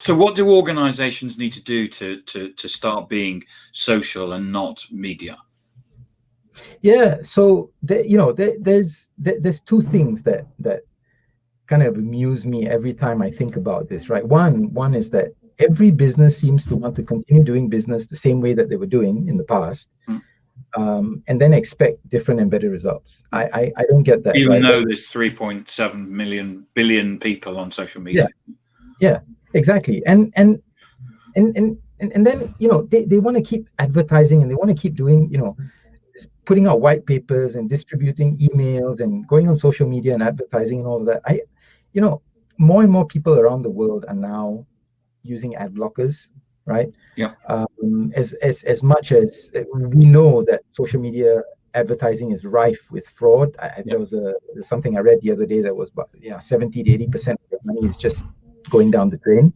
So what do organizations need to do to start being social and not media? Yeah, so there's two things that kind of amuse me every time I think about this, right? One is that every business seems to want to continue doing business the same way that they were doing in the past, and then expect different and better results. I don't get that. Even right? though there's 3.7 billion people on social media. Yeah, exactly. And then they want to keep advertising, and they want to keep doing putting out white papers and distributing emails and going on social media and advertising and all of that. More and more people around the world are now using ad blockers, right? Yeah. As much as we know that social media advertising is rife with fraud. There was something I read the other day that was about 70 to 80% of the money is just going down the drain.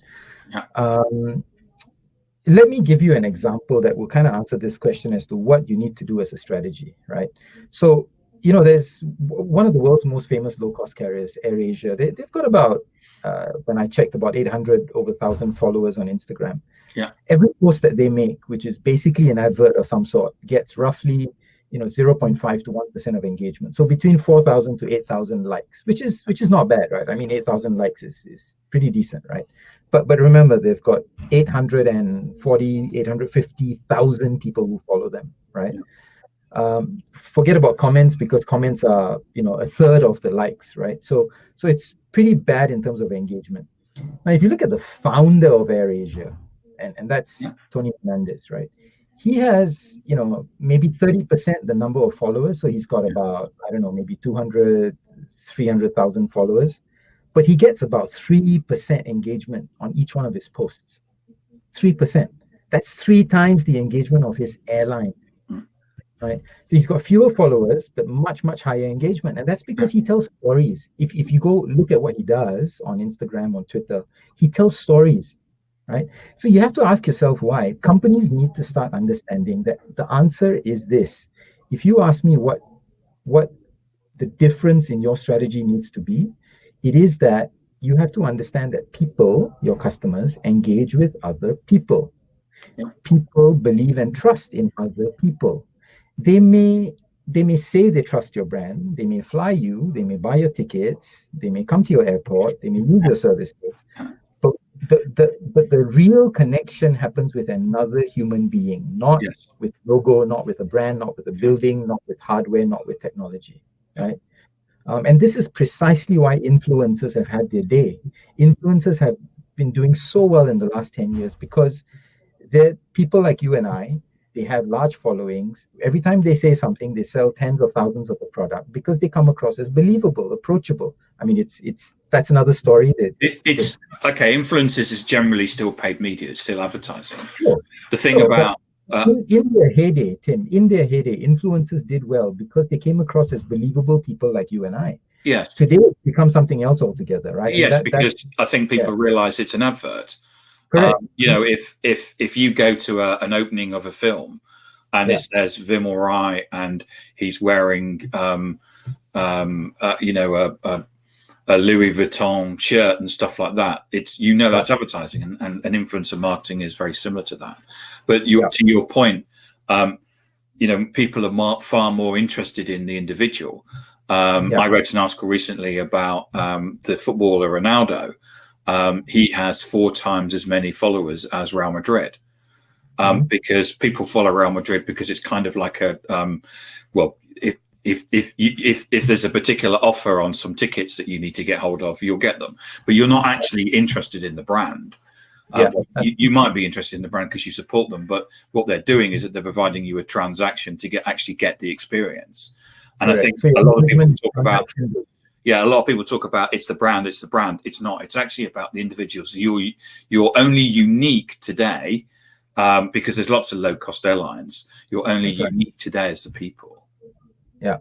Yeah. Let me give you an example that will kind of answer this question as to what you need to do as a strategy, right? So, there's one of the world's most famous low-cost carriers, AirAsia. They've got about, when I checked, about 800 over 1,000 followers on Instagram. Yeah. Every post that they make, which is basically an advert of some sort, gets roughly 0.5 to 1% of engagement. So between 4,000 to 8,000 likes, which is not bad, right? I mean, 8,000 likes is pretty decent, right? But remember, they've got 850,000 people who follow them, right? Forget about comments, because comments are a third of the likes, right? So it's pretty bad in terms of engagement. Now, if you look at the founder of AirAsia, and that's Tony Fernandez, right? He has maybe 30% the number of followers, so he's got about maybe 200, 300,000 followers. But he gets about 3% engagement on each one of his posts. 3%. That's 3 times the engagement of his airline, right? So he's got fewer followers, but much, much higher engagement. And that's because he tells stories. If you go look at what he does on Instagram, on Twitter, he tells stories, right? So you have to ask yourself why. Companies need to start understanding that the answer is this. If you ask me what the difference in your strategy needs to be, it is that you have to understand that people, your customers, engage with other people. People believe and trust in other people. They may say they trust your brand. They may fly you. They may buy your tickets. They may come to your airport. They may use your services. But the real connection happens with another human being, not with logo, not with a brand, not with a building, not with hardware, not with technology, right? And this is precisely why influencers have had their day. Influencers have been doing so well in the last 10 years because they're people like you and I. They have large followings. Every time they say something, they sell tens of thousands of the product because they come across as believable, approachable. I mean, that's another story. Influencers is generally still paid media, it's still advertising. Sure. The thing about in their heyday, Tim, influencers did well because they came across as believable people like you and I. Yes. Today it's become something else altogether, right? Yes, because I think people realize it's an advert. Correct. If you go to an opening of a film and it says Vimal Rai and he's wearing a Louis Vuitton shirt and stuff like that, it's that's advertising, and influencer marketing is very similar to that. But to your point, people are far more interested in the individual. I wrote an article recently about the footballer Ronaldo. He has 4 times as many followers as Real Madrid, because people follow Real Madrid because it's kind of like if there's a particular offer on some tickets that you need to get hold of, you'll get them, but you're not actually interested in the brand. You might be interested in the brand because you support them, but what they're doing is that they're providing you a transaction to get the experience. And I think a lot of people talk about. Yeah, a lot of people talk about it's the brand. It's not. It's actually about the individuals. You're only unique today because there's lots of low-cost airlines. You're only unique today as the people. Yeah,